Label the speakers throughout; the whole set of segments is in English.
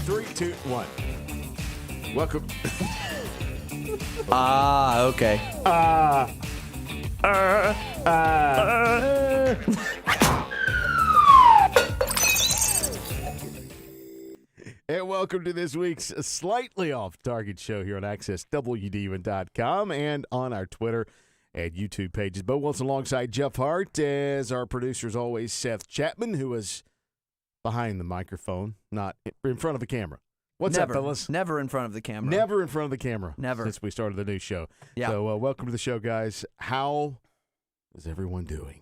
Speaker 1: Three, two, one. Welcome.
Speaker 2: Okay.
Speaker 1: And welcome to this week's slightly off-target show here on AccessWDUN.com and on our Twitter and YouTube pages. Bo Wilson alongside Jeff Hart, as our producer is always Seth Chapman, who is behind the microphone, not in front of the camera. What's up, fellas?
Speaker 2: Never in front of the camera.
Speaker 1: Never in front of the camera.
Speaker 2: Never.
Speaker 1: Since we started the new show.
Speaker 2: Yeah.
Speaker 1: So welcome to the show, guys. How is everyone doing?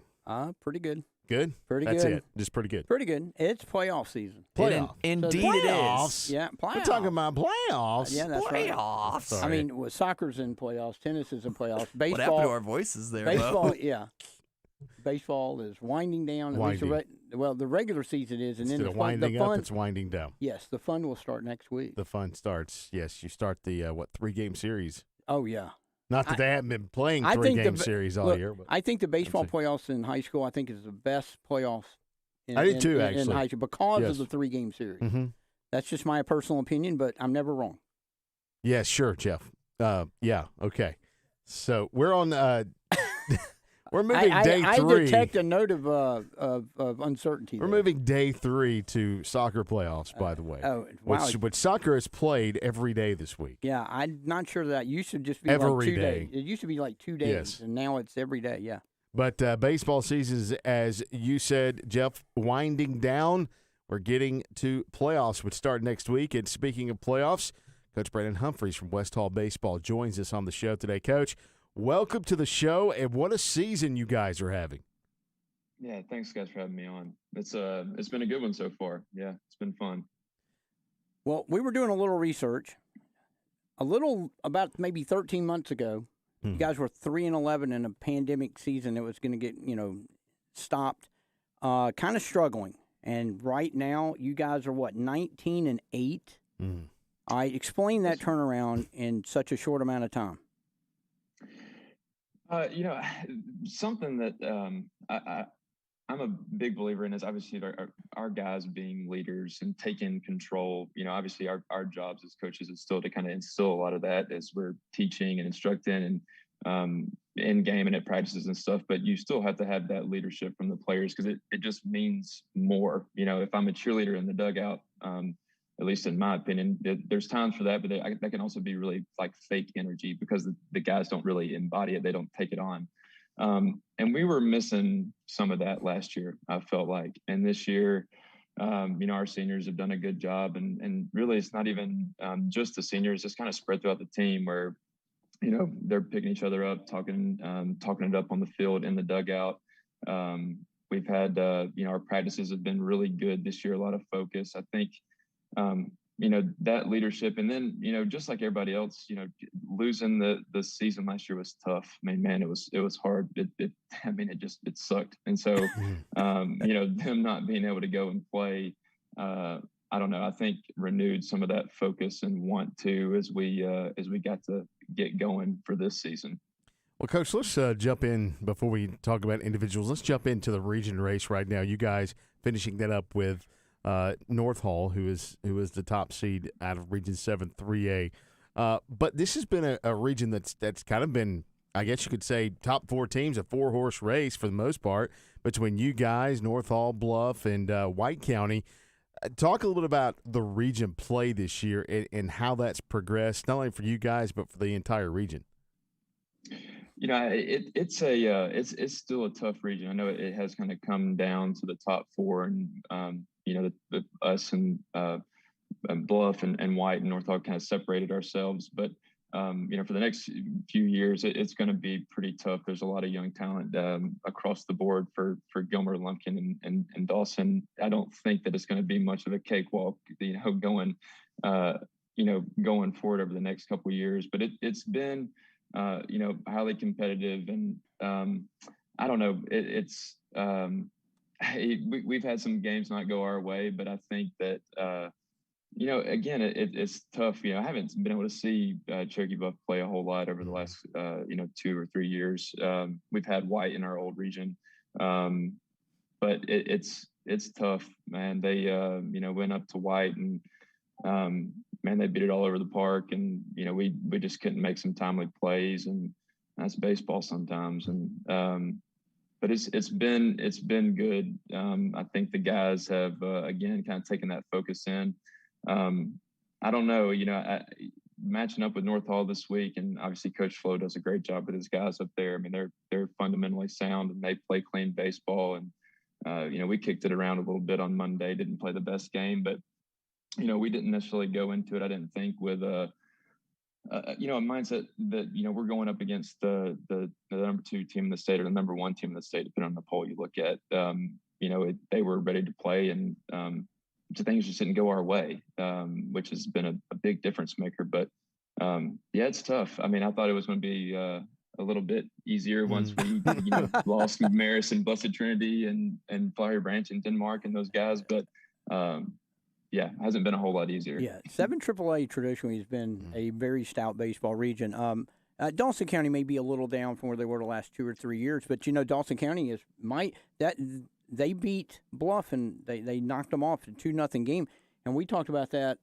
Speaker 3: Pretty good.
Speaker 1: Good?
Speaker 3: Pretty
Speaker 1: That's
Speaker 3: good.
Speaker 1: it. Just pretty good.
Speaker 3: Pretty good. It's playoff season.
Speaker 1: Playoff.
Speaker 2: Indeed
Speaker 1: Playoffs?
Speaker 2: it is.
Speaker 3: Yeah, playoffs.
Speaker 1: We're talking about playoffs.
Speaker 3: Yeah, that's right.
Speaker 2: Playoffs.
Speaker 1: Sorry.
Speaker 3: I mean, well, soccer's in playoffs, tennis is in playoffs, baseball.
Speaker 2: What happened to our voices there,
Speaker 3: baseball,
Speaker 2: Bo?
Speaker 3: yeah. Baseball is winding down. At least the regular season is, and
Speaker 1: Instead
Speaker 3: then
Speaker 1: of
Speaker 3: the
Speaker 1: winding
Speaker 3: fun.
Speaker 1: up, it's winding down.
Speaker 3: Yes, the fun will start next week.
Speaker 1: The fun starts. Yes, you start the, 3-game series.
Speaker 3: Oh yeah.
Speaker 1: Not that they haven't been playing
Speaker 3: I think
Speaker 1: 3-game series all year. But
Speaker 3: I think the baseball
Speaker 1: I'm saying-
Speaker 3: playoffs in high school, I think, is the best playoffs.
Speaker 1: I do too,
Speaker 3: in
Speaker 1: actually.
Speaker 3: high school because
Speaker 1: Yes.
Speaker 3: of the 3-game series.
Speaker 1: Mm-hmm.
Speaker 3: That's just my personal opinion, but I'm never wrong.
Speaker 1: Yeah, sure, Jeff. Yeah, okay. So we're on. We're moving day 3.
Speaker 3: I detect a note of uncertainty.
Speaker 1: We're
Speaker 3: there.
Speaker 1: moving day 3 to soccer playoffs, by the way.
Speaker 3: Oh, wow.
Speaker 1: Which soccer is played every day this week.
Speaker 3: Yeah, I'm not sure that used to just be
Speaker 1: Every
Speaker 3: like 2
Speaker 1: day.
Speaker 3: days. It used to be like 2 days,
Speaker 1: Yes.
Speaker 3: and now it's every day. Yeah.
Speaker 1: But baseball season is, as you said, Jeff, winding down. We're getting to playoffs, which start next week. And speaking of playoffs, Coach Brannon Humphries from West Hall Baseball joins us on the show today. Coach, welcome to the show, and what a season you guys are having.
Speaker 4: Yeah, thanks, guys, for having me on. It's been a good one so far. Yeah, it's been fun.
Speaker 3: Well, we were doing a little research. About maybe 13 months ago, you guys were 3-11 in a pandemic season that was going to get stopped. Kind of struggling, and right now you guys are 19-8. I explained that turnaround in such a short amount of time.
Speaker 4: Something that I'm a big believer in is obviously our guys being leaders and taking control. Obviously our jobs as coaches is still to kind of instill a lot of that as we're teaching and instructing and in game and at practices and stuff. But you still have to have that leadership from the players because it just means more. If I'm a cheerleader in the dugout, at least in my opinion, there's times for that, but that can also be really like fake energy because the guys don't really embody it. They don't take it on. And we were missing some of that last year, I felt like. And this year, our seniors have done a good job. And really, it's not even just the seniors, it's kind of spread throughout the team where, they're picking each other up, talking it up on the field, in the dugout. We've had, our practices have been really good this year, a lot of focus. I think, that leadership, and then, just like everybody else, losing the season last year was tough. I mean, man, it was hard. It sucked. And so, them not being able to go and play, I don't know, I think renewed some of that focus and want to, as we got to get going for this season.
Speaker 1: Well, Coach, let's jump in before we talk about individuals. Let's jump into the region race right now. You guys finishing that up with North Hall, who is the top seed out of Region 7 3A. But this has been a region that's kind of been, I guess you could say, top 4 teams, a 4-horse race for the most part between you guys, North Hall, Bluff, and White County. Talk a little bit about the region play this year and how that's progressed, not only for you guys but for the entire region.
Speaker 4: It's still a tough region. I know it has kind of come down to the top 4, and us and Bluff and White and North Hall kind of separated ourselves. But for the next few years, it's going to be pretty tough. There's a lot of young talent across the board for Gilmer, Lumpkin, and Dawson. I don't think that it's going to be much of a cakewalk, going forward over the next couple of years. But it's been, highly competitive, and I don't know. we've had some games not go our way, but I think that again, it's tough. I haven't been able to see Cherokee Bluff play a whole lot over the last 2 or 3 years. We've had White in our old region, but it's tough, man. They went up to White and man, they beat it all over the park, and we just couldn't make some timely plays, and that's baseball sometimes. And but it's been good. I think the guys have again kind of taken that focus in. I don't know, matching up with North Hall this week, and obviously Coach Flo does a great job with his guys up there. I mean, they're fundamentally sound and they play clean baseball. And we kicked it around a little bit on Monday. Didn't play the best game, but we didn't necessarily go into it, I didn't think, with a mindset that we're going up against the number 2 team in the state or the number 1 team in the state, depending on the poll you look at. They were ready to play, and things just didn't go our way, which has been a big difference maker. But it's tough. I mean, I thought it was going to be a little bit easier once we lost Marist and Blessed Trinity and Flowery Branch and Denmark and those guys, but hasn't been a whole lot easier.
Speaker 3: Yeah, 7 AAA traditionally has been a very stout baseball region. Dawson County may be a little down from where they were the last 2 or 3 years, but Dawson County they beat Bluff and they knocked them off a 2-0 game, and we talked about that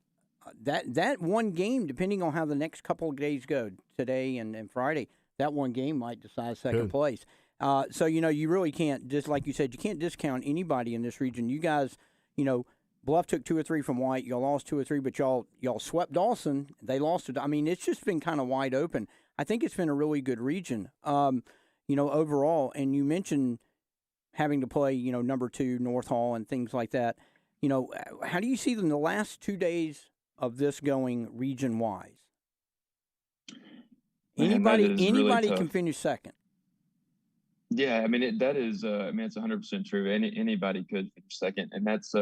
Speaker 3: one game, depending on how the next couple of days go, today and Friday, that one game might decide second place. So you really can't, just like you said, you can't discount anybody in this region. You guys, Bluff took 2 or 3 from White. Y'all lost 2 or 3, but y'all swept Dawson. They lost it. I mean, it's just been kind of wide open. I think it's been a really good region, overall. And you mentioned having to play, number 2 North Hall and things like that. How do you see them the last 2 days of this going region-wise? Anybody
Speaker 4: really
Speaker 3: can finish second.
Speaker 4: Yeah, I mean, it's 100% true. Anybody could finish second, and that's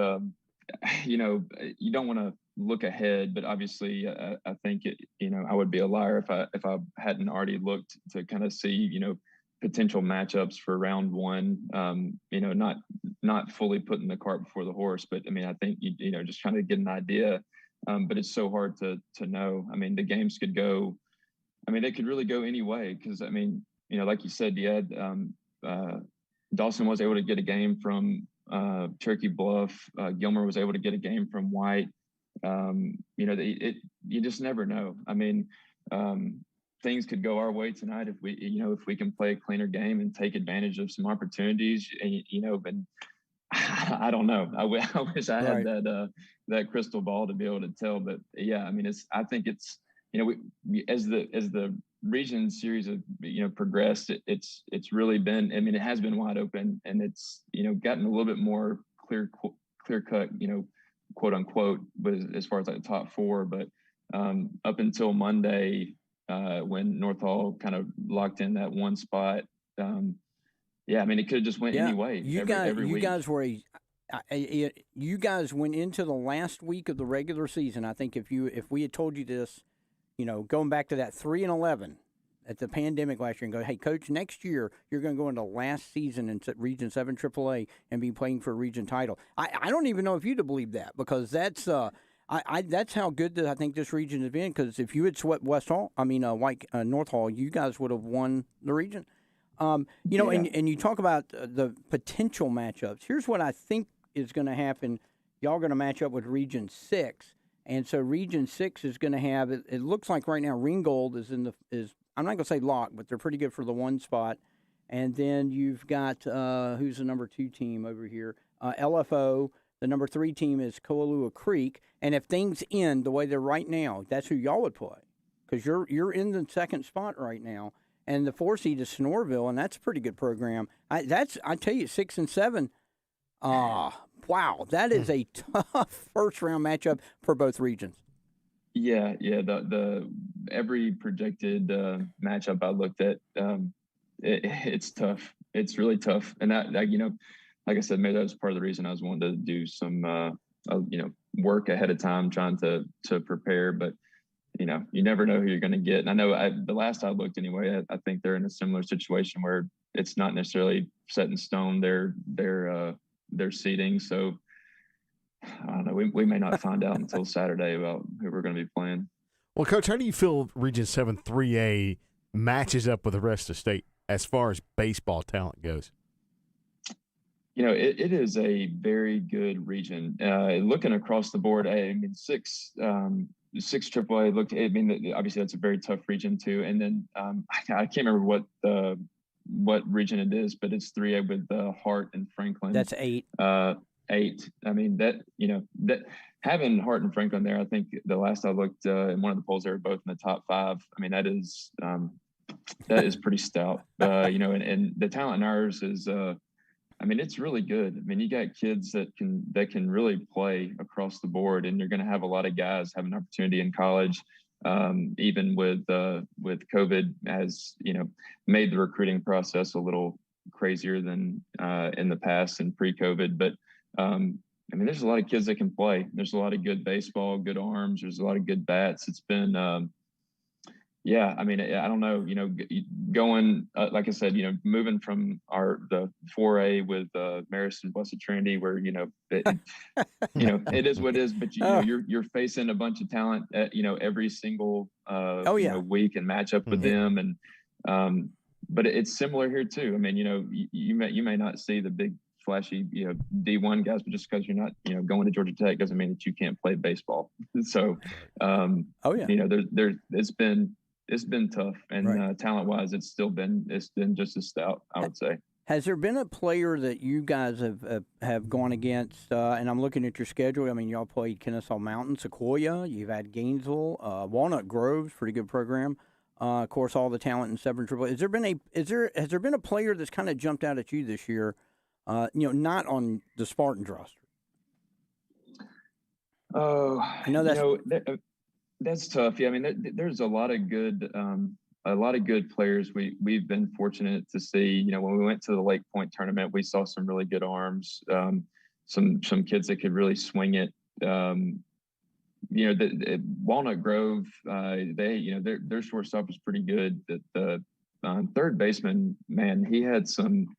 Speaker 4: you don't want to look ahead, but obviously I think I would be a liar if I hadn't already looked to kind of see potential matchups for round 1. Not fully putting the cart before the horse, but I mean, I think just trying to get an idea. But it's so hard to know. I mean, the games could go. I mean, they could really go any way, because I mean, like you said, you had Dawson was able to get a game from Cherokee Bluff. Gilmer was able to get a game from White. You just never know. I mean, things could go our way tonight if we can play a cleaner game and take advantage of some opportunities. And I don't know. I wish I had that crystal ball to be able to tell. But yeah, I mean, I think it's as the region series of progressed, it's really been. I mean, it has been wide open, and it's gotten a little bit more clear cut, quote unquote, as far as like the top 4. But up until Monday, when North Hall kind of locked in that one spot, I mean, it could have just went any way. Every week.
Speaker 3: You guys went into the last week of the regular season. I think if we had told you this, going back to that 3-11 at the pandemic last year, and go, hey, Coach, next year you're going to go into last season in Region 7 AAA and be playing for a region title. I don't even know if you'd have believed that, because that's that's how good I think this region has been. Because if you had swept North Hall, you guys would have won the region. And you talk about the potential matchups. Here's what I think is going to happen. Y'all are going to match up with Region 6. And so Region 6 is going to have, it looks like right now Ringgold is I'm not going to say locked, but they're pretty good for the 1 spot. And then you've got, who's the number 2 team over here? LFO. The number 3 team is Koalua Creek. And if things end the way they're right now, that's who y'all would play, because you're in the 2nd spot right now. And the 4 seed is Sonoraville, and that's a pretty good program. I tell you, 6 and 7. Wow, that is a tough first round matchup for both regions.
Speaker 4: Yeah. The every projected matchup I looked at, it's tough. It's really tough, and that like I said, maybe that was part of the reason I was wanting to do some work ahead of time, trying to prepare. But you never know who you're going to get. And I know the last I looked anyway, I think they're in a similar situation where it's not necessarily set in stone. Their their seeding. So I don't know. We may not find out until Saturday about who we're going to be playing.
Speaker 1: Well, Coach, how do you feel Region 7 3A matches up with the rest of the state as far as baseball talent goes?
Speaker 4: It is a very good region. Looking across the board, I mean, six AAA looked. I mean, obviously that's a very tough region too. And then I can't remember what region it is, but it's 3A with Hart and Franklin.
Speaker 3: That's 8.
Speaker 4: 8. I mean, that having Hart and Franklin there, I think the last I looked in one of the polls, they were both in the top 5. I mean, that is pretty stout. And the talent in ours is. I mean, it's really good. I mean, you got kids that can really play across the board, and you're going to have a lot of guys have an opportunity in college. Even with COVID, has made the recruiting process a little crazier than in the past and pre-COVID. But I mean, there's a lot of kids that can play. There's a lot of good baseball, good arms. There's a lot of good bats. It's been yeah, I mean, I don't know, going, like I said, moving from the 4A with Marist and Blessed Trinity, where, it is what it is, but you're facing a bunch of talent, every single, week and match up with them. And, but it's similar here too. I mean, you may not see the big flashy, D1 guys, but just because you're not, going to Georgia Tech doesn't mean that you can't play baseball. So, it's been tough, and talent-wise, it's been just as stout, I would say.
Speaker 3: Has there been a player that you guys have gone against? And I'm looking at your schedule. I mean, y'all played Kennesaw Mountain, Sequoia. You've had Gainesville, Walnut Grove's pretty good program. Of course, all the talent in 7 AAA. Has there been a player that's kind of jumped out at you this year? Not on the Spartans roster.
Speaker 4: Oh, I know that's. That's tough. Yeah, I mean, there's a lot of good players. We've been fortunate to see. When we went to the Lake Point tournament, we saw some really good arms. Some kids that could really swing it. Walnut Grove, their shortstop was pretty good. The third baseman, man, he had some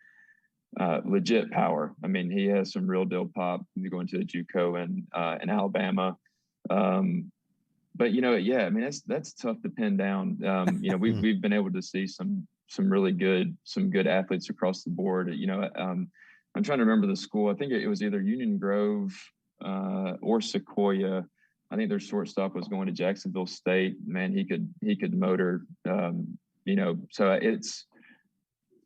Speaker 4: legit power. I mean, he has some real deal pop going to the JUCO in Alabama. But I mean, that's tough to pin down. We've been able to see some really good athletes across the board. I'm trying to remember the school. I think it was either Union Grove or Sequoia. I think their shortstop was going to Jacksonville State. Man, he could motor. So it's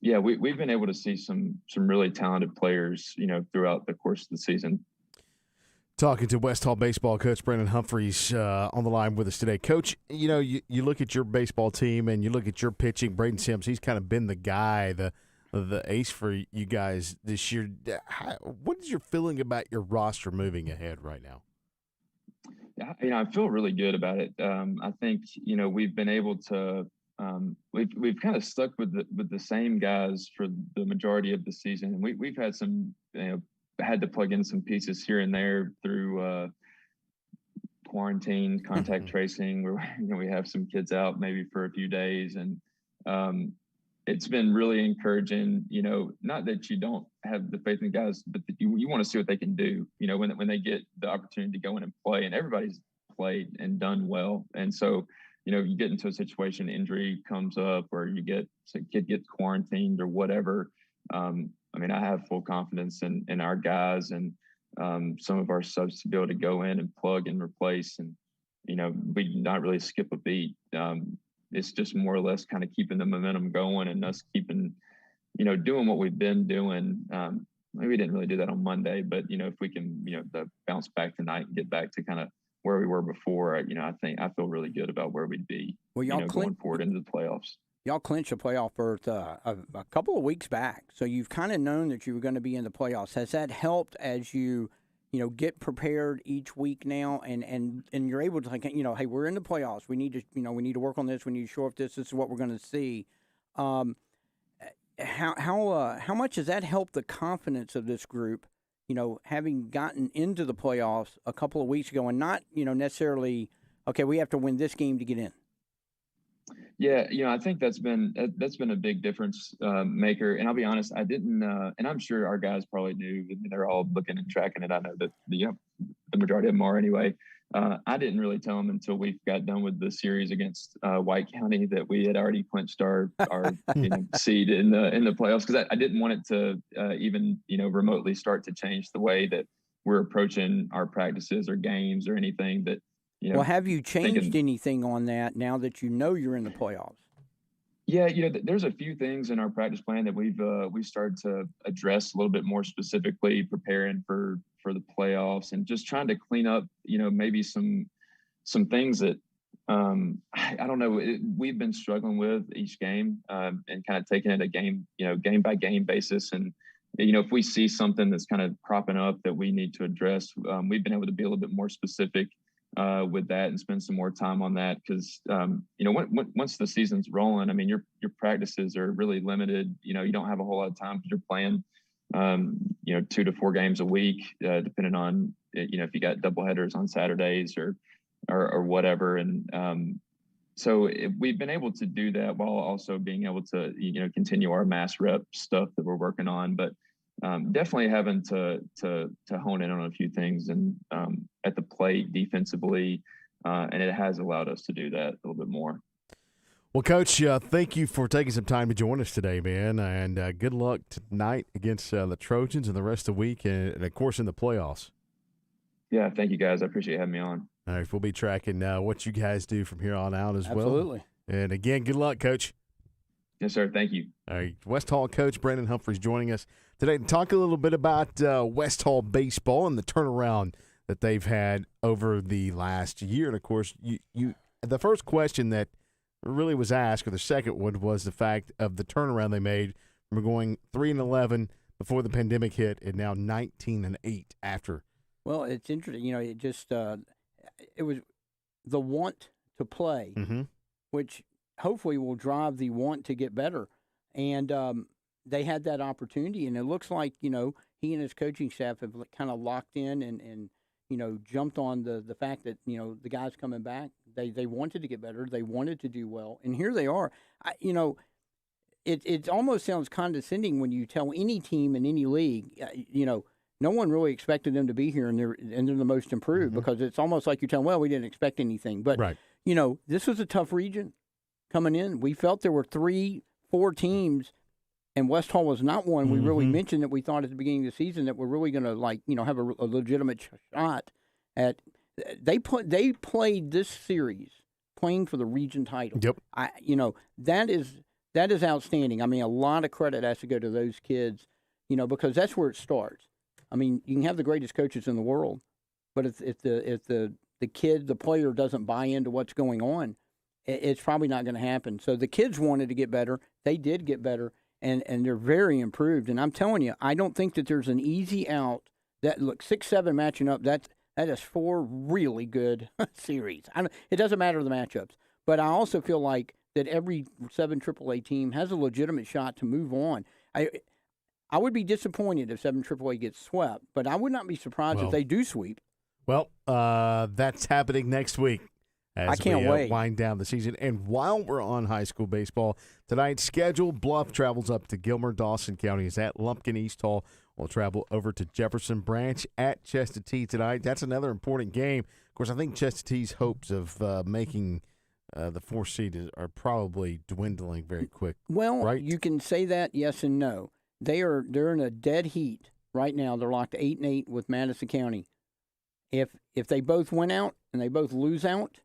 Speaker 4: we've been able to see some really talented players throughout the course of the season.
Speaker 1: Talking to West Hall baseball coach Brannon Humphries on the line with us today. Coach, you look at your baseball team and you look at your pitching. Braden Sims, he's kind of been the guy, the ace for you guys this year. What is your feeling about your roster moving ahead right now?
Speaker 4: I feel really good about it. I think we've been able to we've kind of stuck with the same guys for the majority of the season. We've had some had to plug in some pieces here and there through quarantine, contact tracing, where we have some kids out maybe for a few days, and it's been really encouraging. Not that you don't have the faith in guys, but that you want to see what they can do. When they get the opportunity to go in and play, and everybody's played and done well, and so you get into a situation, injury comes up, or a kid gets quarantined or whatever. I mean, I have full confidence in our guys and some of our subs to be able to go in and plug and replace, and we not really skip a beat. It's just more or less kind of keeping the momentum going and us keeping, doing what we've been doing. Maybe we didn't really do that on Monday, but if we can, bounce back tonight and get back to kind of where we were before, I feel really good about where we'd be. Well, going forward into the playoffs.
Speaker 3: Y'all clinched a playoff berth a couple of weeks back, so you've kind of known that you were going to be in the playoffs. Has that helped as you get prepared each week now, and you're able to hey, we're in the playoffs. We need to work on this. We need to show up this. This is what we're going to see. How much has that helped the confidence of this group? Having gotten into the playoffs a couple of weeks ago, and not necessarily we have to win this game to get in.
Speaker 4: Yeah, I think that's been a big difference maker. And I'll be honest, I didn't, and I'm sure our guys probably knew. I mean, they're all looking and tracking it. I know that the majority of them are anyway. I didn't really tell them until we got done with the series against White County that we had already clinched our seed in the playoffs, because I didn't want it to even remotely start to change the way that we're approaching our practices or games or anything that.
Speaker 3: Well, have you changed anything on that now that you're in the playoffs?
Speaker 4: Yeah, there's a few things in our practice plan that we've started to address a little bit more specifically, preparing for the playoffs and just trying to clean up, maybe some things that I don't know, we've been struggling with each game and kind of taking it a game by game basis. And if we see something that's kind of cropping up that we need to address, we've been able to be a little bit more specific with that and spend some more time on that, because once the season's rolling, I mean your practices are really limited. You don't have a whole lot of time because you're playing 2 to 4 games a week, depending on if you got double headers on Saturdays or whatever. And so we've been able to do that while also being able to continue our mass rep stuff that we're working on, but definitely having to hone in on a few things and at the plate defensively, and it has allowed us to do that a little bit more.
Speaker 1: Well, Coach, thank you for taking some time to join us today, man, and good luck tonight against the Trojans and the rest of the week, and of course in the playoffs.
Speaker 4: Yeah, thank you guys. I appreciate having me on.
Speaker 1: All right, we'll be tracking what you guys do from here on out as well.
Speaker 3: Absolutely.
Speaker 1: And again, good luck, Coach.
Speaker 4: Yes, sir. Thank you.
Speaker 1: All right, West Hall coach Brannon Humphries joining us today to talk a little bit about West Hall baseball and the turnaround that they've had over the last year. And, of course, you the first question that really was asked, or the second one, was the fact of the turnaround they made from going 3-11 before the pandemic hit and now 19-8 after.
Speaker 3: Well, it's interesting. It just it was the want to play, which hopefully will drive the want to get better. And they had that opportunity, and it looks like, he and his coaching staff have kind of locked in and jumped on the fact that, the guys coming back, they wanted to get better. They wanted to do well. And here they are. It almost sounds condescending when you tell any team in any league, no one really expected them to be here, and they're the most improved, because it's almost like you're telling, well, we didn't expect anything. But,
Speaker 1: right.
Speaker 3: This was a tough region coming in. We felt there were 3-4 teams, and West Hall was not one. We really mentioned that we thought at the beginning of the season that we're really going to have a legitimate shot at. They played this series playing for the region title.
Speaker 1: Yep.
Speaker 3: That is outstanding. I mean, a lot of credit has to go to those kids, because that's where it starts. I mean, you can have the greatest coaches in the world, but if the kid, the player, doesn't buy into what's going on, it's probably not going to happen. So the kids wanted to get better. They did get better, and they're very improved. And I'm telling you, I don't think that there's an easy out. That look, 6-7 matching up. That is 4 really good series. It doesn't matter the matchups, but I also feel like that every 7 AAA team has a legitimate shot to move on. I would be disappointed if 7 AAA gets swept, but I would not be surprised if they do sweep.
Speaker 1: Well, that's happening next week as
Speaker 3: I can't wait.
Speaker 1: Wind down the season. And while we're on high school baseball, tonight's schedule, Bluff travels up to Gilmer. Dawson County is at Lumpkin. East Hall will travel over to Jefferson Branch at Chestatee tonight. That's another important game. Of course, I think Chestatee's hopes of making the 4th seed are probably dwindling very quick.
Speaker 3: Well,
Speaker 1: right?
Speaker 3: You can say that yes and no. They're in a dead heat right now. They're locked 8-8 with Madison County. If they both win out and they both lose out,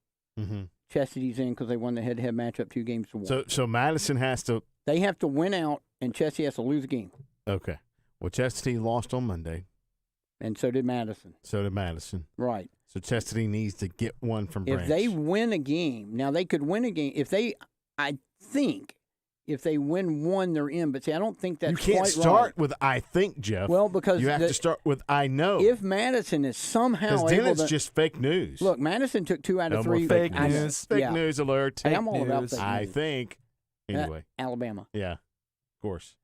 Speaker 3: Chesatee's in because they won the head-to-head matchup 2 games to 1.
Speaker 1: So Madison has to.
Speaker 3: They have to win out, and Chestatee has to lose a game.
Speaker 1: Okay. Well, Chestatee lost on Monday.
Speaker 3: And so did Madison. Right.
Speaker 1: So Chestatee needs to get one from Branch.
Speaker 3: If they win a game, now they could win a game. I think if they win one, they're in. But see, I don't think that's quite right.
Speaker 1: You can't start with I think, Jeff.
Speaker 3: Well, because
Speaker 1: you have to start with I know.
Speaker 3: If Madison is somehow able to.
Speaker 1: Because then it's just fake news.
Speaker 3: Look, Madison took 2 out of 3.
Speaker 2: Fake news.
Speaker 1: Fake news alert.
Speaker 3: Hey, I'm all about fake news.
Speaker 1: I think. Anyway.
Speaker 3: Alabama.
Speaker 1: Yeah, of course.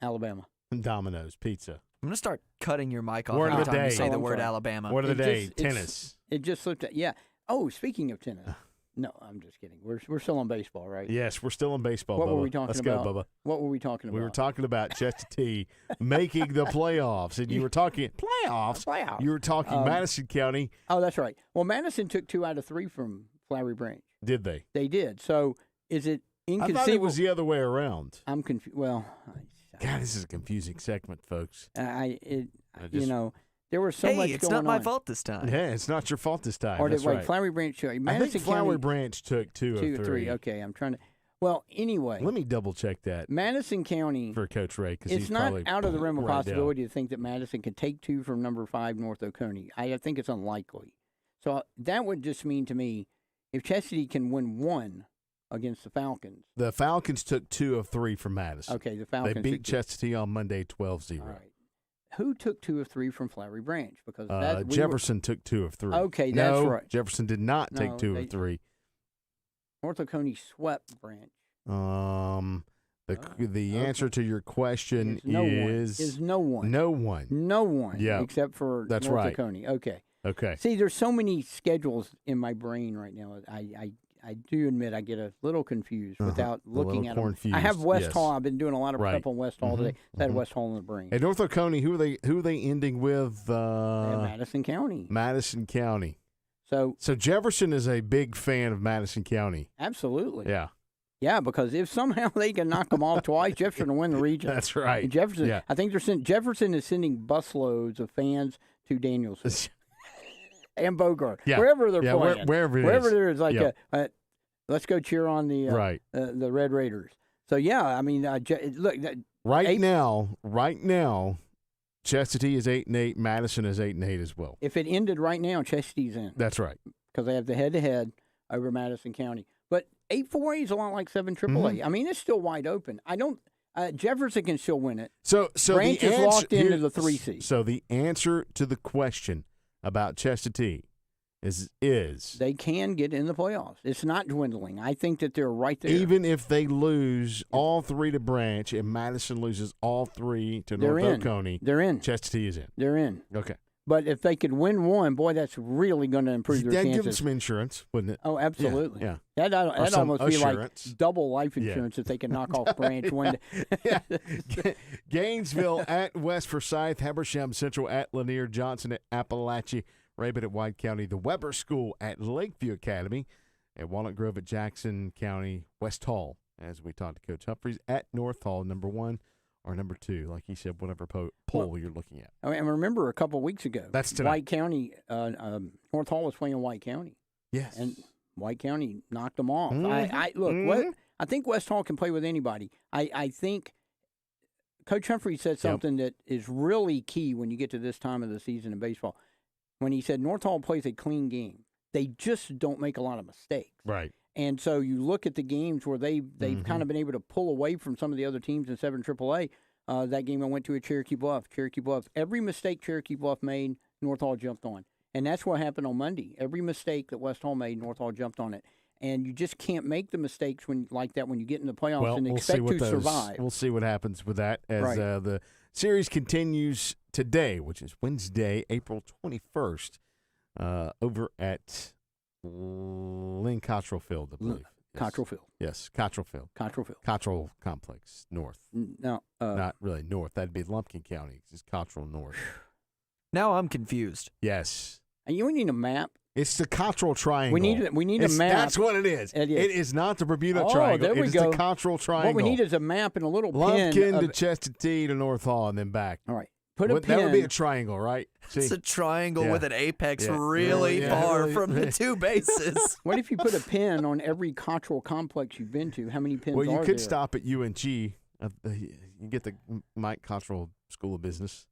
Speaker 3: Alabama.
Speaker 1: Domino's Pizza.
Speaker 2: I'm going to start cutting your mic off
Speaker 1: Word
Speaker 2: every
Speaker 1: of the
Speaker 2: time you
Speaker 1: day.
Speaker 2: say the word Alabama.
Speaker 1: Word of the day, tennis.
Speaker 3: It just looked at, yeah. Oh, speaking of tennis, No, I'm just kidding. We're still on baseball, right?
Speaker 1: Yes, we're still in baseball.
Speaker 3: What
Speaker 1: Bubba.
Speaker 3: were we talking
Speaker 1: Let's
Speaker 3: about?
Speaker 1: go, Bubba.
Speaker 3: What were we talking about?
Speaker 1: We were talking about Chester T making the playoffs, and you were talking playoffs.
Speaker 3: Playoffs.
Speaker 1: You were talking Madison County.
Speaker 3: Oh, that's right. Well, Madison took 2 out of 3 from Flowery Branch.
Speaker 1: Did they?
Speaker 3: They did. So is it
Speaker 1: I
Speaker 3: inconceivable?
Speaker 1: thought it was the other way around.
Speaker 3: I'm confused. Well,
Speaker 1: God, this is a confusing segment, folks.
Speaker 3: you know, there was so much
Speaker 2: it's
Speaker 3: going on.
Speaker 2: not my fault this time.
Speaker 1: Yeah, it's not your fault this time.
Speaker 3: Or did
Speaker 1: That's right.
Speaker 3: Flowery Branch?
Speaker 1: I
Speaker 3: Madison
Speaker 1: think Flowery
Speaker 3: County,
Speaker 1: Branch took 2
Speaker 3: 2
Speaker 1: of 3.
Speaker 3: Okay, I'm trying to. Well, anyway,
Speaker 1: Let me double check that
Speaker 3: Madison County.
Speaker 1: for Coach Ray because
Speaker 3: It's
Speaker 1: he's
Speaker 3: not
Speaker 1: probably
Speaker 3: out of the realm of
Speaker 1: right now.
Speaker 3: possibility to think that Madison can take 2 from number 5 North Oconee. I think it's unlikely. So that would just mean to me, if Chestatee can win 1 against the Falcons.
Speaker 1: The Falcons took 2 of 3 from Madison.
Speaker 3: Okay, the Falcons.
Speaker 1: They beat
Speaker 3: took 2.
Speaker 1: Chestatee on Monday 12-0.
Speaker 3: All right. Who took 2 of 3 from Flowery Branch? Because that
Speaker 1: Jefferson took 2 of 3.
Speaker 3: Okay, that's
Speaker 1: no,
Speaker 3: right.
Speaker 1: Jefferson did not
Speaker 3: No,
Speaker 1: take 2
Speaker 3: they-
Speaker 1: of 3.
Speaker 3: North Oconee swept Branch.
Speaker 1: The answer to your question
Speaker 3: Is no one.
Speaker 1: is
Speaker 3: Is no one.
Speaker 1: no one.
Speaker 3: No one.
Speaker 1: Yeah.
Speaker 3: Except for
Speaker 1: That's
Speaker 3: North
Speaker 1: right.
Speaker 3: Oconee. Okay.
Speaker 1: Okay.
Speaker 3: See, there's so many schedules in my brain right now. I do admit I get a little confused without looking at them. I have
Speaker 1: confused,
Speaker 3: West
Speaker 1: yes.
Speaker 3: Hall. I've been doing a lot of
Speaker 1: Right.
Speaker 3: prep on West Hall today. I had West Hall in the brain.
Speaker 1: Hey, North Oconee, who are they ending with?
Speaker 3: Madison County.
Speaker 1: Madison County.
Speaker 3: So
Speaker 1: So Jefferson is a big fan of Madison County.
Speaker 3: absolutely.
Speaker 1: Yeah.
Speaker 3: Yeah, because if somehow they can knock them off twice, Jefferson will win the region.
Speaker 1: That's right.
Speaker 3: And Jefferson,
Speaker 1: Yeah.
Speaker 3: I think Jefferson is sending busloads of fans to Danielsville and Bogart,
Speaker 1: Yeah.
Speaker 3: wherever they're
Speaker 1: Yeah,
Speaker 3: playing,
Speaker 1: wherever it is.
Speaker 3: there is like
Speaker 1: Yeah.
Speaker 3: let's go cheer on the
Speaker 1: Right.
Speaker 3: the Red Raiders. So yeah, I mean, look,
Speaker 1: Right now, Chestatee is 8-8. Madison is 8-8 as well.
Speaker 3: if it ended right now, Chestatee's in
Speaker 1: That's right.
Speaker 3: because they have the head-to-head over Madison County. But 8-4A is a lot like 7 AAA. I mean, it's still wide open. I don't. Jefferson can still win it.
Speaker 1: So
Speaker 3: Branch
Speaker 1: the
Speaker 3: is
Speaker 1: answer,
Speaker 3: locked into
Speaker 1: here-
Speaker 3: the 3 seed.
Speaker 1: So the answer to the question about Chestatee is
Speaker 3: They can get in the playoffs. It's not dwindling. I think that they're right there.
Speaker 1: even if they lose all 3 to Branch and Madison loses all 3 to
Speaker 3: They're
Speaker 1: North
Speaker 3: in.
Speaker 1: Oconee,
Speaker 3: They're in.
Speaker 1: Chestatee is in.
Speaker 3: They're in.
Speaker 1: Okay.
Speaker 3: But if they could win 1, boy, that's really going to improve their
Speaker 1: That'd give them
Speaker 3: chances.
Speaker 1: some insurance, wouldn't it?
Speaker 3: Oh, absolutely.
Speaker 1: Yeah.
Speaker 3: That'd
Speaker 1: some
Speaker 3: almost be like
Speaker 1: assurance.
Speaker 3: double life
Speaker 1: Yeah.
Speaker 3: insurance if they can knock off Branch one day.
Speaker 1: Gainesville at West Forsyth, Hebersham Central at Lanier, Johnson at Appalachia, Rabin at White County, the Weber School at Lakeview Academy, and Walnut Grove at Jackson County, West Hall, as we talked to Coach Humphreys, at North Hall, number 1 or number 2, like he said, whatever poll you're looking at.
Speaker 3: I mean, and remember a couple of weeks ago,
Speaker 1: That's tonight.
Speaker 3: White County, North Hall was playing White County,
Speaker 1: Yes.
Speaker 3: and White County knocked them off.
Speaker 1: Mhm.
Speaker 3: Look, I think West Hall can play with anybody. I think Coach Humphrey said something that is really key when you get to this time of the season in baseball. When he said North Hall plays a clean game, they just don't make a lot of mistakes.
Speaker 1: Right.
Speaker 3: And so you look at the games where they've kind of been able to pull away from some of the other teams in 7 AAA. That game I went to at Cherokee Bluff. Every mistake Cherokee Bluff made, North Hall jumped on. And that's what happened on Monday. Every mistake that West Hall made, North Hall jumped on it. And you just can't make the mistakes when like that when you get in the playoffs
Speaker 1: Well,
Speaker 3: and
Speaker 1: we'll
Speaker 3: expect
Speaker 1: see what
Speaker 3: to survive.
Speaker 1: We'll see what happens with that as
Speaker 3: Right.
Speaker 1: the series continues today, which is Wednesday, April 21st, over at Lynn Cottrell Field, I believe. Yes.
Speaker 3: Cottrell Field.
Speaker 1: Yes, Cottrell Field. Cottrell Complex, north.
Speaker 3: No,
Speaker 1: Not really north. That'd be Lumpkin County. It's Cottrell North.
Speaker 2: Now I'm confused.
Speaker 1: Yes.
Speaker 3: and you need a map.
Speaker 1: It's the Cottrell Triangle.
Speaker 3: We need a map.
Speaker 1: That's what it is.
Speaker 3: It is.
Speaker 1: It is not the Bermuda
Speaker 3: Oh,
Speaker 1: Triangle.
Speaker 3: there we
Speaker 1: it is
Speaker 3: go.
Speaker 1: the Cottrell Triangle.
Speaker 3: What we need is a map and a little
Speaker 1: Lumpkin
Speaker 3: pin.
Speaker 1: to
Speaker 3: Of,
Speaker 1: Chestatee to North Hall and then back.
Speaker 3: all right, put a pin.
Speaker 1: That would be a triangle, right? See?
Speaker 2: It's a triangle
Speaker 1: Yeah.
Speaker 2: with an apex
Speaker 1: Yeah.
Speaker 2: really
Speaker 1: Yeah.
Speaker 2: far
Speaker 1: Really-
Speaker 2: from the 2 bases.
Speaker 3: What if you put a pin on every Cottrell complex you've been to? How many pins
Speaker 1: Well, you
Speaker 3: are
Speaker 1: could
Speaker 3: there?
Speaker 1: stop at UNG. You get the Mike Cottrell School of Business.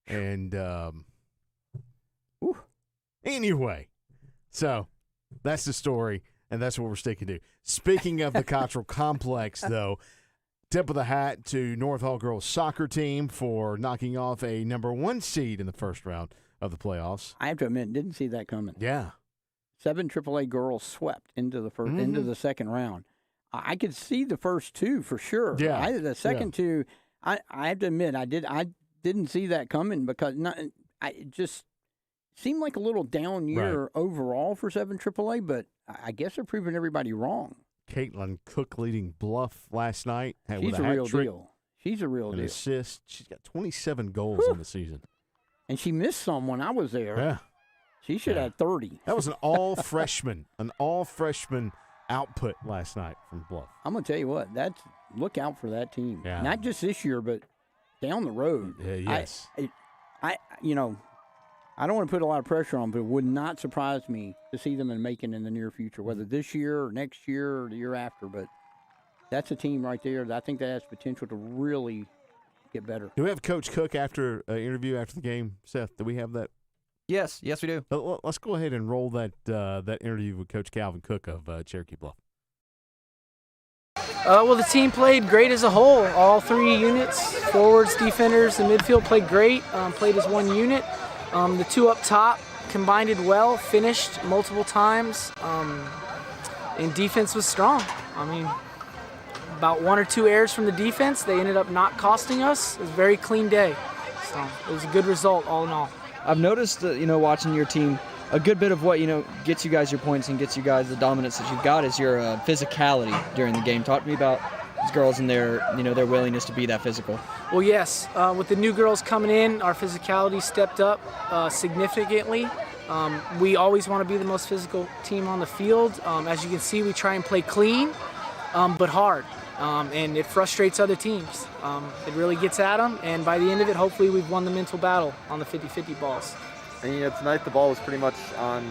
Speaker 1: And anyway, so that's the story, and that's what we're sticking to. Speaking of the Cottrell Complex, though, tip of the hat to North Hall girls soccer team for knocking off a number 1 seed in the first round of the playoffs.
Speaker 3: I have to admit, didn't see that coming.
Speaker 1: Yeah.
Speaker 3: 7 AAA girls swept into the into the second round. I could see the first 2 for sure.
Speaker 1: Yeah.
Speaker 3: The second 2, I have to admit, I didn't see that coming because it just seemed like a little down year overall for 7 AAA, but I guess they're proving everybody wrong.
Speaker 1: Caitlin Cook leading Bluff last night.
Speaker 3: She's a real deal. She's a real
Speaker 1: an
Speaker 3: deal.
Speaker 1: assist. She's got 27 goals on the season.
Speaker 3: And she missed some when I was there.
Speaker 1: Yeah.
Speaker 3: She should have 30.
Speaker 1: That was an all-freshman output last night from Bluff.
Speaker 3: I'm going to tell you what, look out for that team.
Speaker 1: Yeah.
Speaker 3: Not just this year, but down the road.
Speaker 1: Yes.
Speaker 3: I don't want to put a lot of pressure on, but it would not surprise me to see them in Macon in the near future, whether this year or next year or the year after. But that's a team right there that I think that has potential to really get better.
Speaker 1: Do we have Coach Cook after interview after the game, Seth? Do we have that?
Speaker 2: Yes, we do.
Speaker 1: Let's go ahead and roll that interview with Coach Calvin Cook of Cherokee Bluff.
Speaker 5: Well, the team played great as a whole. All 3 units, forwards, defenders, and midfield played great, played as one unit. The 2 up top combined well, finished multiple times, and defense was strong. I mean, about 1 or 2 errors from the defense. They ended up not costing us. It was a very clean day. So it was a good result all in all.
Speaker 6: I've noticed, watching your team, a good bit of what, gets you guys your points and gets you guys the dominance that you've got is your physicality during the game. Talk to me about these girls and their willingness to be that physical.
Speaker 5: Well, yes. With the new girls coming in, our physicality stepped up significantly. We always want to be the most physical team on the field. As you can see, we try and play clean, but hard. And it frustrates other teams. It really gets at them, and by the end of it, hopefully we've won the mental battle on the 50-50 balls.
Speaker 7: And tonight the ball was pretty much on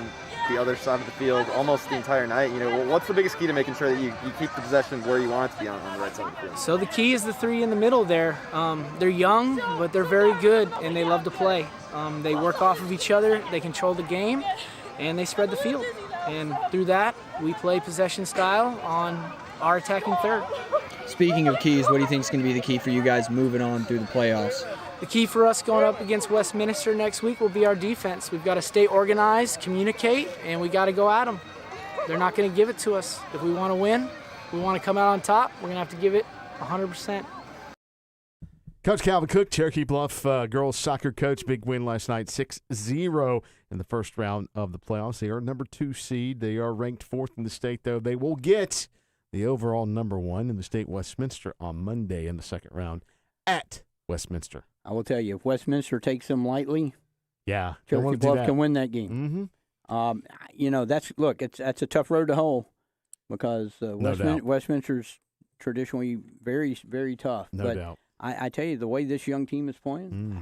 Speaker 7: the other side of the field almost the entire night. What's the biggest key to making sure that you keep the possession where you want it to be on the right side of the field?
Speaker 5: So the key is the 3 in the middle there. They're young, but they're very good, and they love to play. They work off of each other, they control the game, and they spread the field. And through that, we play possession style on our attacking third.
Speaker 6: Speaking of keys, what do you think is going to be the key for you guys moving on through the playoffs?
Speaker 5: The key for us going up against Westminster next week will be our defense. We've got to stay organized, communicate, and we got to go at them. They're not going to give it to us. If we want to win, we want to come out on top, we're going to have to give it 100%.
Speaker 1: Coach Calvin Cook, Cherokee Bluff girls soccer coach, big win last night, 6-0 in the first round of the playoffs. They are number 2 seed. They are ranked 4th in the state, though. They will get the overall number 1 in the state, Westminster, on Monday in the second round at Westminster.
Speaker 3: I will tell you, if Westminster takes them lightly, Cherokee
Speaker 1: Bluff
Speaker 3: Bluff can win that game.
Speaker 1: Mm-hmm.
Speaker 3: That's a tough road to hoe because
Speaker 1: doubt.
Speaker 3: Westminster's traditionally very, very tough.
Speaker 1: No
Speaker 3: but
Speaker 1: doubt.
Speaker 3: I tell you, the way this young team is playing,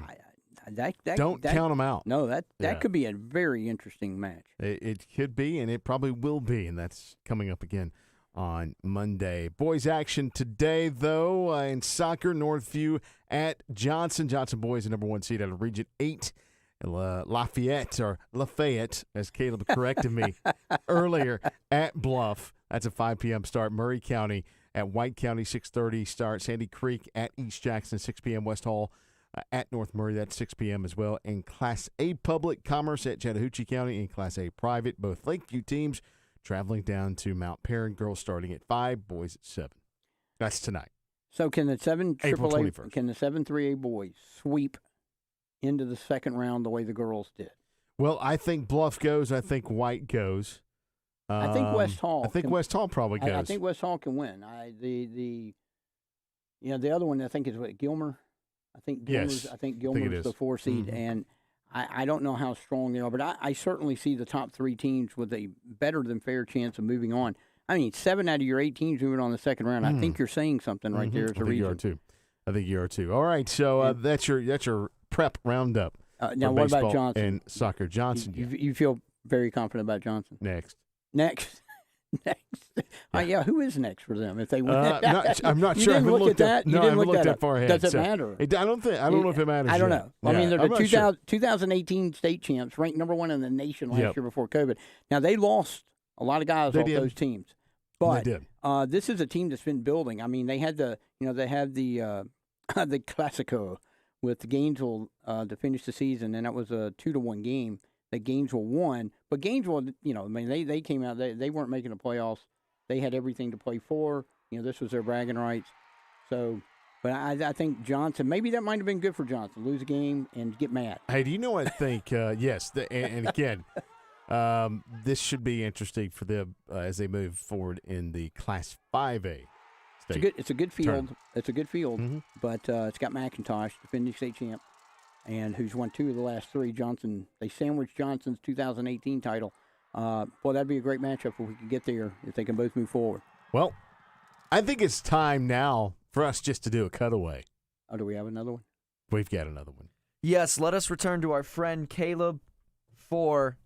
Speaker 1: Don't count them out.
Speaker 3: No, that could be a very interesting match.
Speaker 1: It could be, and it probably will be, and that's coming up again on Monday. Boys action today, though, in soccer, Northview at Johnson. Johnson boys, the number 1 seed out of Region 8. Lafayette, as Caleb corrected me earlier, at Bluff. That's a 5 p.m. start. Murray County at White County, 6:30 start. Sandy Creek at East Jackson, 6 p.m. West Hall at North Murray. That's 6 p.m. as well. And Class A Public Commerce at Chattahoochee County and Class A Private. Both Lakeview teams traveling down to Mount Perrin. Girls starting at 5, boys at 7. That's tonight.
Speaker 3: So can the 7
Speaker 1: April
Speaker 3: AAA,
Speaker 1: 21st.
Speaker 3: can the 7 3A boys sweep into the second round the way the girls did?
Speaker 1: Well, I think Bluff goes. I think White goes.
Speaker 3: I think West Hall.
Speaker 1: I think West Hall probably goes.
Speaker 3: I think West Hall can win. The other one I think is Gilmer. I think Gilmer's.
Speaker 1: Yes,
Speaker 3: I think Gilmer's the 4 seed, and I don't know how strong they are, but I certainly see the top 3 teams with a better than fair chance of moving on. I mean, 7 out of your 8 teams moving on the second round. I think you're saying something right there as a reason.
Speaker 1: I think you are too. All right, so that's your prep roundup.
Speaker 3: Now, what about Johnson
Speaker 1: and soccer? Johnson,
Speaker 3: you feel very confident about Johnson.
Speaker 1: Next.
Speaker 3: Yeah. Who is next for them if they win?
Speaker 1: I'm not
Speaker 3: you
Speaker 1: sure.
Speaker 3: Didn't look at that.
Speaker 1: No,
Speaker 3: you didn't
Speaker 1: I haven't
Speaker 3: looked
Speaker 1: looked
Speaker 3: that
Speaker 1: far ahead.
Speaker 3: Does it matter?
Speaker 1: I don't know if it matters.
Speaker 3: I don't
Speaker 1: yet.
Speaker 3: know. I mean, they're
Speaker 1: I'm
Speaker 3: the
Speaker 1: not sure.
Speaker 3: 2018 state champs, ranked number 1 in the nation last year before COVID. Now they lost a lot of guys off those teams, but
Speaker 1: they did.
Speaker 3: This is a team that's been building. I mean, they had the the Classico with Gainesville to finish the season, and that was a 2-1 game that Gainesville won. But Gainesville, they came out. They weren't making the playoffs. They had everything to play for. This was their bragging rights. So, But I think Johnson, maybe that might have been good for Johnson, lose a game and get mad.
Speaker 1: Hey, do you know what I think? Yes, and again, this should be interesting for them as they move forward in the Class 5A.
Speaker 3: It's a good field.
Speaker 1: Tournament.
Speaker 3: It's a good field,
Speaker 1: Mhm.
Speaker 3: but it's got McIntosh, defending state champ, and who's won 2 of the last 3. Johnson, they sandwiched Johnson's 2018 title. Boy, that'd be a great matchup if we could get there, if they can both move forward.
Speaker 1: Well, I think it's time now for us just to do a cutaway.
Speaker 3: Oh, do we have another one?
Speaker 1: We've got another one.
Speaker 2: Yes, let us return to our friend Caleb for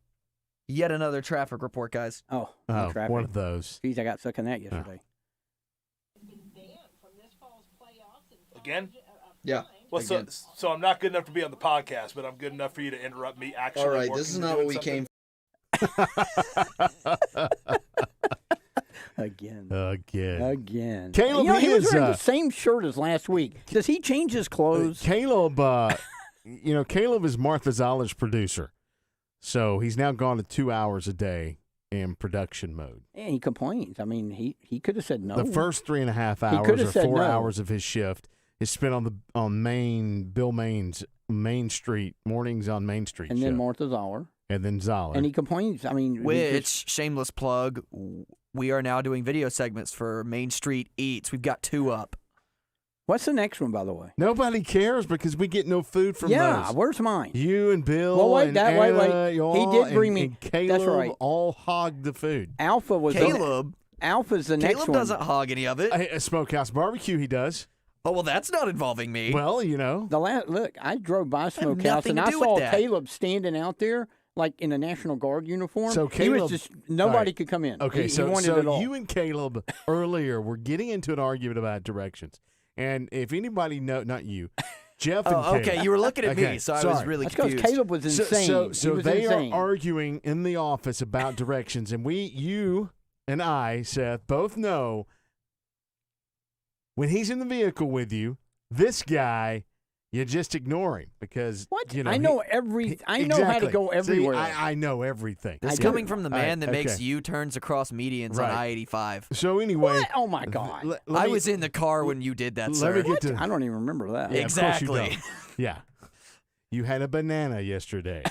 Speaker 2: yet another traffic report, guys.
Speaker 3: Oh,
Speaker 1: Oh,
Speaker 3: traffic.
Speaker 1: one of those.
Speaker 3: Geez, I got stuck in that yesterday.
Speaker 8: Again?
Speaker 6: Yeah.
Speaker 8: Well, so,
Speaker 6: again.
Speaker 8: so I'm not good enough to be on the podcast, but I'm good enough for you to interrupt me actually.
Speaker 6: All right,
Speaker 8: working
Speaker 6: this is
Speaker 8: and
Speaker 6: not
Speaker 8: doing
Speaker 6: what we
Speaker 8: something?
Speaker 3: Again.
Speaker 1: Again.
Speaker 3: Caleb,
Speaker 1: Caleb,
Speaker 3: he was
Speaker 1: is,
Speaker 3: wearing the same shirt as last week. Does he change his clothes?
Speaker 1: Caleb, Caleb is Martha Zoller's producer. So he's now gone to 2 hours a day in production mode.
Speaker 3: And he complains. I mean, he could have said no.
Speaker 1: The first 3.5
Speaker 3: He
Speaker 1: hours
Speaker 3: could
Speaker 1: or
Speaker 3: have said
Speaker 1: 4
Speaker 3: no.
Speaker 1: hours of his shift is spent on Bill Main's Main Street, mornings on Main Street
Speaker 3: and
Speaker 1: show.
Speaker 3: then Martha Zoller.
Speaker 1: And then Zoller.
Speaker 3: And he complains. I mean,
Speaker 2: Which, shameless plug, we are now doing video segments for Main Street Eats. We've got 2 up.
Speaker 3: what's the next one, by the way?
Speaker 1: Nobody cares because we get no food from
Speaker 3: Yeah,
Speaker 1: those.
Speaker 3: where's mine?
Speaker 1: You and Bill
Speaker 3: Well, wait,
Speaker 1: and
Speaker 3: wait.
Speaker 1: Anna,
Speaker 3: He
Speaker 1: y'all
Speaker 3: did bring me-
Speaker 1: and Caleb
Speaker 3: that's right.
Speaker 1: all hogged the food.
Speaker 3: Alpha was Alpha's the next
Speaker 2: Caleb
Speaker 3: one.
Speaker 2: doesn't hog any of it.
Speaker 1: A smokehouse barbecue he does.
Speaker 2: Oh, well, that's not involving me.
Speaker 1: Well, you know.
Speaker 3: Look, I drove by Smokehouse
Speaker 2: nothing
Speaker 3: and
Speaker 2: to
Speaker 3: I
Speaker 2: do with
Speaker 3: saw
Speaker 2: that.
Speaker 3: Caleb standing out there like in a National Guard uniform.
Speaker 1: So
Speaker 3: he was
Speaker 1: Caleb-
Speaker 3: just nobody
Speaker 1: all right.
Speaker 3: could come in.
Speaker 1: Okay,
Speaker 3: he
Speaker 1: so
Speaker 3: wanted it all.
Speaker 1: you and Caleb earlier were getting into an argument about directions. And if anybody not you, Jeff and
Speaker 2: Oh,
Speaker 1: Caleb.
Speaker 2: okay. You were looking at
Speaker 1: Okay,
Speaker 2: me, so I was
Speaker 1: sorry.
Speaker 2: really
Speaker 3: That's because
Speaker 2: confused.
Speaker 3: Caleb was insane.
Speaker 1: So
Speaker 3: he was
Speaker 1: they
Speaker 3: insane.
Speaker 1: are arguing in the office about directions, and you and I, Seth, both know when he's in the vehicle with you, this guy, you just ignore him because
Speaker 3: What?
Speaker 1: you know
Speaker 3: I know I know how to
Speaker 1: exactly.
Speaker 3: go
Speaker 1: See,
Speaker 3: everywhere.
Speaker 1: I know everything.
Speaker 2: This
Speaker 3: I
Speaker 2: is
Speaker 3: do.
Speaker 2: coming from the
Speaker 1: All right,
Speaker 2: man that makes
Speaker 1: okay.
Speaker 2: U-turns across medians
Speaker 1: Right.
Speaker 2: on I-85.
Speaker 1: So anyway,
Speaker 3: What? Oh my God!
Speaker 1: let
Speaker 2: I
Speaker 1: me-
Speaker 2: was in the car when you did that,
Speaker 1: let
Speaker 2: sir.
Speaker 1: me get to
Speaker 3: I don't even remember that.
Speaker 1: Yeah, of course you
Speaker 2: Exactly.
Speaker 1: don't. Yeah. You had a banana yesterday.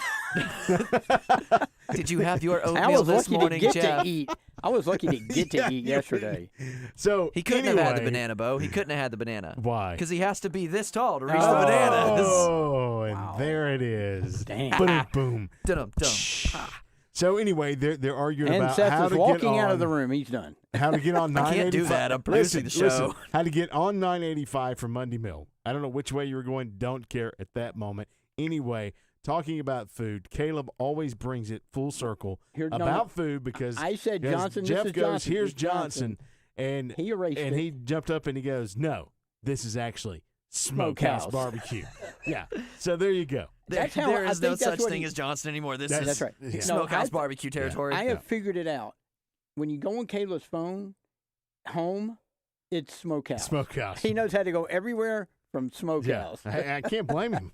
Speaker 2: Did you have your
Speaker 3: I
Speaker 2: oatmeal
Speaker 3: was
Speaker 2: this
Speaker 3: lucky
Speaker 2: morning,
Speaker 3: to get
Speaker 2: Jeff?
Speaker 3: to eat. I was lucky to get
Speaker 1: Yeah,
Speaker 3: to eat
Speaker 1: you-
Speaker 3: yesterday.
Speaker 1: So
Speaker 2: He couldn't
Speaker 1: anyway,
Speaker 2: have had the banana, Bo. He couldn't have had the banana.
Speaker 1: Why?
Speaker 2: Because he has to be this tall to reach
Speaker 3: Oh.
Speaker 2: the bananas.
Speaker 1: Oh, and
Speaker 3: Wow.
Speaker 1: there it is.
Speaker 3: Dang.
Speaker 1: Boom, boom.
Speaker 2: Dum-dum-dum.
Speaker 1: So anyway, they're arguing
Speaker 3: And
Speaker 1: about
Speaker 3: Seth
Speaker 1: how
Speaker 3: is
Speaker 1: to
Speaker 3: walking
Speaker 1: get
Speaker 3: out
Speaker 1: on,
Speaker 3: of the room. He's done.
Speaker 1: how to get on
Speaker 2: I
Speaker 1: 985.
Speaker 2: can't do that. I'm producing the show.
Speaker 1: Listen, how to get on 985 from Monday Mill. I don't know which way you were going. Don't care at that moment. Anyway, talking about food, Caleb always brings it full circle
Speaker 3: Here- no,
Speaker 1: about
Speaker 3: no.
Speaker 1: food because
Speaker 3: I said
Speaker 1: because
Speaker 3: Johnson.
Speaker 1: Jeff
Speaker 3: this is
Speaker 1: goes,
Speaker 3: Johnson.
Speaker 1: here's
Speaker 3: It's Johnson.
Speaker 1: Johnson, and
Speaker 3: He erased
Speaker 1: and
Speaker 3: it.
Speaker 1: he jumped up and he goes, no, this is actually Smokehouse
Speaker 3: Smokehouse.
Speaker 1: Barbecue. Yeah. So there you go.
Speaker 3: That's how
Speaker 2: there
Speaker 3: I
Speaker 2: is no
Speaker 3: think that's
Speaker 2: such
Speaker 3: what
Speaker 2: thing
Speaker 3: he-
Speaker 2: as Johnson anymore. This
Speaker 1: That's-
Speaker 2: is
Speaker 3: That's right.
Speaker 1: Yeah.
Speaker 3: No,
Speaker 2: Smokehouse
Speaker 3: I-
Speaker 2: barbecue territory.
Speaker 3: I have figured it out. When you go on Caleb's phone, home, it's Smokehouse.
Speaker 1: Smokehouse.
Speaker 3: He knows how to go everywhere from
Speaker 1: Yeah.
Speaker 3: Smokehouse.
Speaker 1: I can't blame him.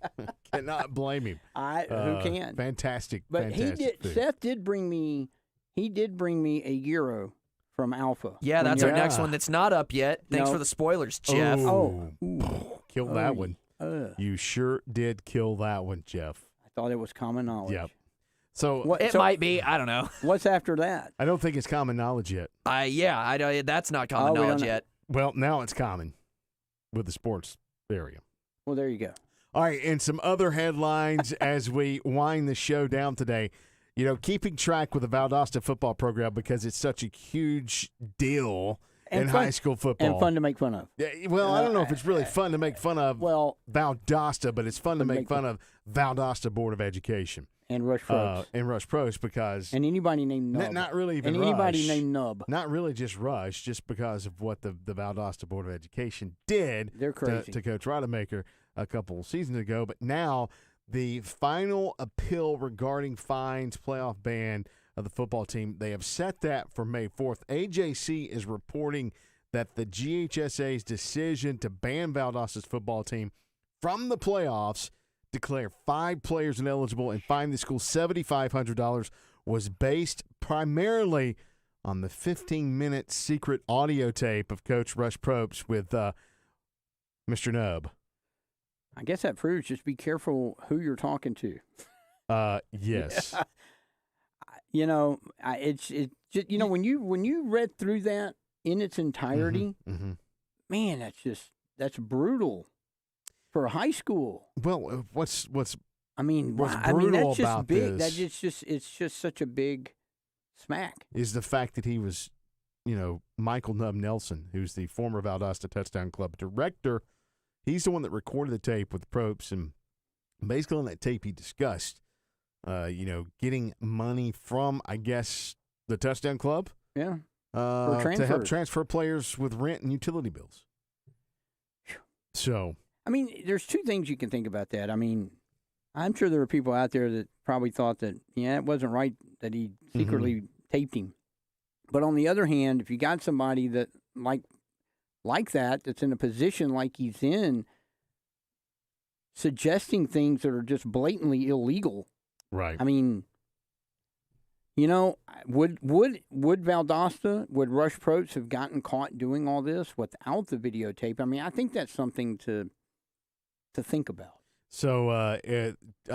Speaker 1: Cannot blame him.
Speaker 3: Who can?
Speaker 1: Fantastic.
Speaker 3: But
Speaker 1: fantastic
Speaker 3: he did.
Speaker 1: food.
Speaker 3: Seth did bring me. He did bring me a gyro from Alpha.
Speaker 2: Yeah,
Speaker 3: When
Speaker 2: that's
Speaker 3: you're-
Speaker 2: our next one that's not up yet. Thanks
Speaker 3: No.
Speaker 2: for the spoilers, Jeff.
Speaker 3: Oh.
Speaker 1: Kill
Speaker 3: Oh,
Speaker 1: that one.
Speaker 3: I
Speaker 1: You sure did kill that one, Jeff.
Speaker 3: thought it was common knowledge.
Speaker 1: Yep. So
Speaker 3: What,
Speaker 2: It
Speaker 3: so
Speaker 2: might be. I don't know.
Speaker 3: What's after that?
Speaker 1: I don't think it's common knowledge yet.
Speaker 2: I don't. That's not common
Speaker 3: we don't
Speaker 2: knowledge
Speaker 3: know.
Speaker 2: yet.
Speaker 1: Well, now it's common with the sports area.
Speaker 3: Well, there you go.
Speaker 1: All right, and some other headlines as we wind the show down today. You know, keeping track with the Valdosta football program because it's such a huge deal in
Speaker 3: fun-
Speaker 1: high school football.
Speaker 3: And fun to make fun of.
Speaker 1: Yeah, well, I don't know if it's really fun to make fun of
Speaker 3: Well,
Speaker 1: Valdosta, but it's fun to
Speaker 3: To
Speaker 1: make
Speaker 3: make
Speaker 1: fun of Valdosta Board of Education
Speaker 3: and Rush Probst.
Speaker 1: and Rush Pros because
Speaker 3: and anybody named Nub.
Speaker 1: not really even
Speaker 3: and anybody
Speaker 1: Rush.
Speaker 3: named Nub.
Speaker 1: Not really just Rush, just because of what the Valdosta Board of Education did
Speaker 3: They're crazy.
Speaker 1: to Coach Rodemaker a couple seasons ago. But now the final appeal regarding fines, playoff ban of the football team, they have set that for May 4th. AJC is reporting that the GHSA's decision to ban Valdosta's football team from the playoffs, declare 5 players ineligible, and fine the school $7,500 was based primarily on the 15-minute secret audio tape of Coach Rush Probst with Mr. Nub.
Speaker 3: I guess that proves just be careful who you're talking to.
Speaker 1: Yes.
Speaker 3: You know, it's just, you know, when you read through that in its entirety, man, that's brutal for high school.
Speaker 1: Well, what's
Speaker 3: I mean,
Speaker 1: what's
Speaker 3: that's
Speaker 1: brutal
Speaker 3: just
Speaker 1: about
Speaker 3: big.
Speaker 1: this
Speaker 3: It's just such a big smack.
Speaker 1: is the fact that he was, you know, Michael Nub Nelson, who's the former Valdosta Touchdown Club director. He's the one that recorded the tape with Probst, and basically on that tape he discussed, you know, getting money from, I guess, the Touchdown Club.
Speaker 3: Yeah.
Speaker 1: To help
Speaker 3: transfers.
Speaker 1: transfer players with rent and utility bills. So,
Speaker 3: I mean, there's two things you can think about that. I mean, I'm sure there are people out there that probably thought that, yeah, it wasn't right that he secretly taped him. But on the other hand, if you got somebody that like that, that's in a position like he's in, suggesting things that are just blatantly illegal.
Speaker 1: right.
Speaker 3: I mean, you know, would Valdosta, would Rush Probst have gotten caught doing all this without the videotape? I mean, I think that's something to think about.
Speaker 1: So, I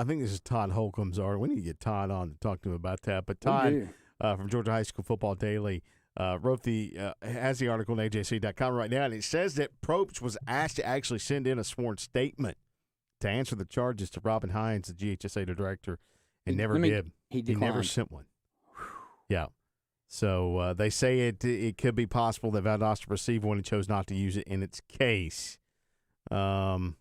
Speaker 1: think this is Todd Holcomb's article. We need to get Todd on to talk to him about that. But Todd from Georgia High School Football Daily has the article on AJC.com right now, and it says that Probst was asked to actually send in a sworn statement to answer the charges to Robin Hines, the GHSA director, and never did.
Speaker 3: He
Speaker 1: He never sent one. Yeah. So they say it could be possible that Valdosta received one and chose not to use it in its case. And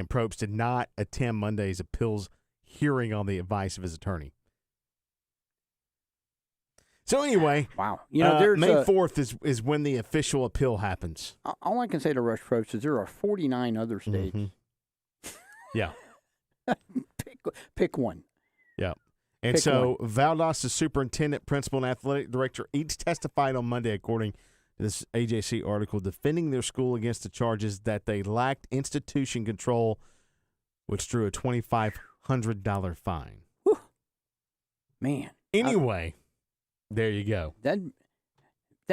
Speaker 1: Probst did not attend Monday's appeals hearing on the advice of his attorney. So anyway,
Speaker 3: wow. You know, there's
Speaker 1: May 4th is when the official appeal happens.
Speaker 3: All I can say to Rush Probst is there are 49 other states.
Speaker 1: Yeah.
Speaker 3: Pick one.
Speaker 1: Yeah. And
Speaker 3: Pick
Speaker 1: so Valdosta's superintendent, principal, and athletic director each testified on Monday, according to this AJC article, defending their school against the charges that they lacked institution control, which drew a $2,500 fine.
Speaker 3: Whew. Man.
Speaker 1: Anyway, there you go.
Speaker 3: That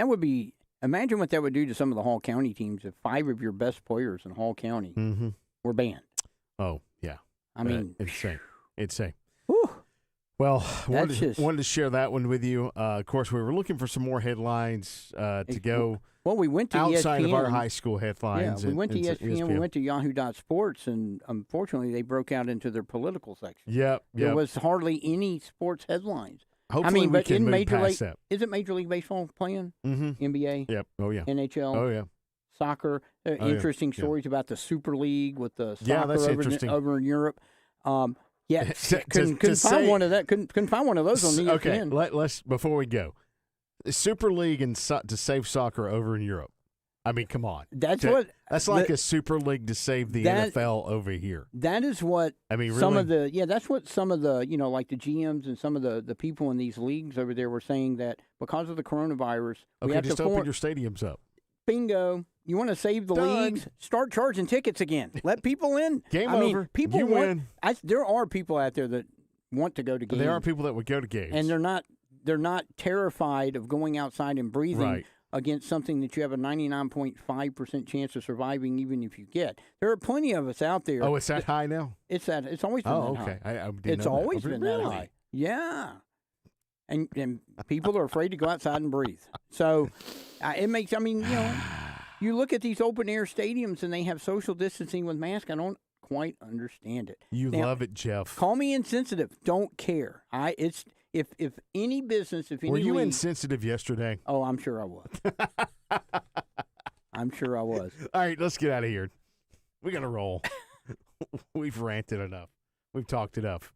Speaker 3: would be, imagine what that would do to some of the Hall County teams if 5 of your best players in Hall County were banned.
Speaker 1: Oh, yeah.
Speaker 3: I mean,
Speaker 1: insane. Insane.
Speaker 3: Whew.
Speaker 1: Well, wanted to share that one with you. Of course, we were looking for some more headlines to go.
Speaker 3: Well, we went to
Speaker 1: outside
Speaker 3: ESPN.
Speaker 1: of our high school headlines.
Speaker 3: Yeah, we went to ESPN. We went to Yahoo.Sports, and unfortunately, they broke out into their political section.
Speaker 1: Yep.
Speaker 3: There was hardly any sports headlines.
Speaker 1: Hopefully,
Speaker 3: I mean,
Speaker 1: we
Speaker 3: but
Speaker 1: can
Speaker 3: in
Speaker 1: move
Speaker 3: Major
Speaker 1: past
Speaker 3: League,
Speaker 1: that.
Speaker 3: Isn't Major League Baseball playing? NBA.
Speaker 1: Yep. Oh yeah.
Speaker 3: NHL.
Speaker 1: Oh yeah.
Speaker 3: Soccer. Interesting stories about the Super League with the soccer
Speaker 1: that's interesting.
Speaker 3: over in Europe. Yeah,
Speaker 1: To
Speaker 3: couldn't
Speaker 1: say-
Speaker 3: find one of that. Couldn't find one of those on ESPN.
Speaker 1: Okay, let's before we go, the Super League and to save soccer over in Europe. I mean, come on.
Speaker 3: That's
Speaker 1: like a Super League to save the NFL over here.
Speaker 3: That is what
Speaker 1: I mean.
Speaker 3: Some of
Speaker 1: really?
Speaker 3: that's what some of the like the GMs and some of the people in these leagues over there were saying that because of the coronavirus, we
Speaker 1: Okay,
Speaker 3: have
Speaker 1: just
Speaker 3: to
Speaker 1: open your stadiums up.
Speaker 3: Bingo. You want to save the leagues? Start charging tickets again. Let people in.
Speaker 1: Game
Speaker 3: I mean,
Speaker 1: over.
Speaker 3: People
Speaker 1: You
Speaker 3: want,
Speaker 1: win.
Speaker 3: There are people out there that want to go to games.
Speaker 1: There are people that would go to games,
Speaker 3: and they're not terrified of going outside and breathing against something that you have a 99.5% chance of surviving, even if you get. There are plenty of us out there.
Speaker 1: Oh, it's that high now?
Speaker 3: It's always been that
Speaker 1: okay.
Speaker 3: high.
Speaker 1: I didn't
Speaker 3: It's
Speaker 1: know that.
Speaker 3: always been that high. Yeah. And people are afraid to go outside and breathe. So it makes, I mean, you look at these open air stadiums and they have social distancing with masks. I don't quite understand it.
Speaker 1: You love it, Jeff.
Speaker 3: Call me insensitive. Don't care. If any business, if any
Speaker 1: Were you
Speaker 3: league,
Speaker 1: insensitive yesterday?
Speaker 3: Oh, I'm sure I was. I'm sure I was.
Speaker 1: All right, let's get out of here. We got to roll. We've ranted enough. We've talked enough.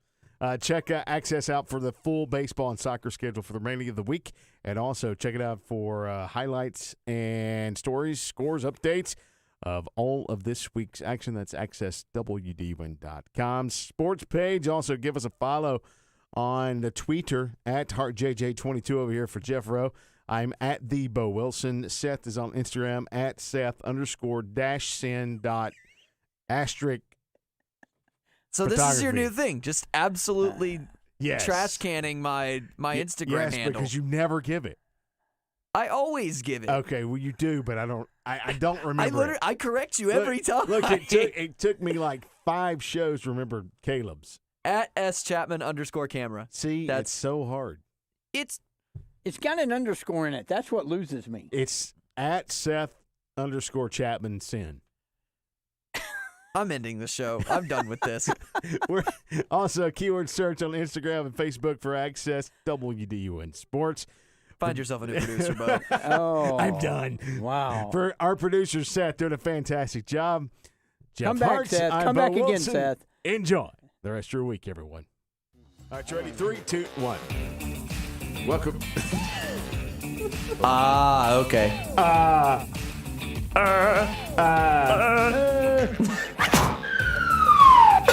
Speaker 1: Check Access out for the full baseball and soccer schedule for the remaining of the week. And also check it out for highlights and stories, scores, updates of all of this week's action. That's accesswdwin.com. Sports page. Also give us a follow on the Twitter at HeartJJ22 over here for Jeff Rowe. I'm at the Bo Wilson. Seth is on Instagram at Seth_sin.asterisk.
Speaker 6: So this is your new thing, just absolutely
Speaker 1: Yes.
Speaker 6: trash canning my Instagram
Speaker 1: yes,
Speaker 6: handle.
Speaker 1: because you never give it.
Speaker 2: I always give it.
Speaker 1: Okay, well you do, but I don't. I don't remember.
Speaker 2: I correct you every time.
Speaker 1: Look, it took me like 5 shows to remember Caleb's.
Speaker 2: At @SChapman_camera.
Speaker 1: See, that's so hard.
Speaker 3: It's got an underscore in it. That's what loses me.
Speaker 1: It's at Seth_Chapman sin.
Speaker 2: I'm ending the show. I'm done with this.
Speaker 1: We're also keyword search on Instagram and Facebook for Access WDUN Sports.
Speaker 2: Find yourself a new producer, bud.
Speaker 3: Oh,
Speaker 1: I'm done.
Speaker 3: Wow.
Speaker 1: For our producer Seth doing a fantastic job. Jeff
Speaker 3: Come back,
Speaker 1: Hartz,
Speaker 3: Seth.
Speaker 1: I'm
Speaker 3: Come
Speaker 1: Bo
Speaker 3: back again,
Speaker 1: Wilson.
Speaker 3: Seth.
Speaker 1: Enjoy the rest of your week, everyone. All right, you ready? 3, 2, 1. Welcome.
Speaker 2: Okay.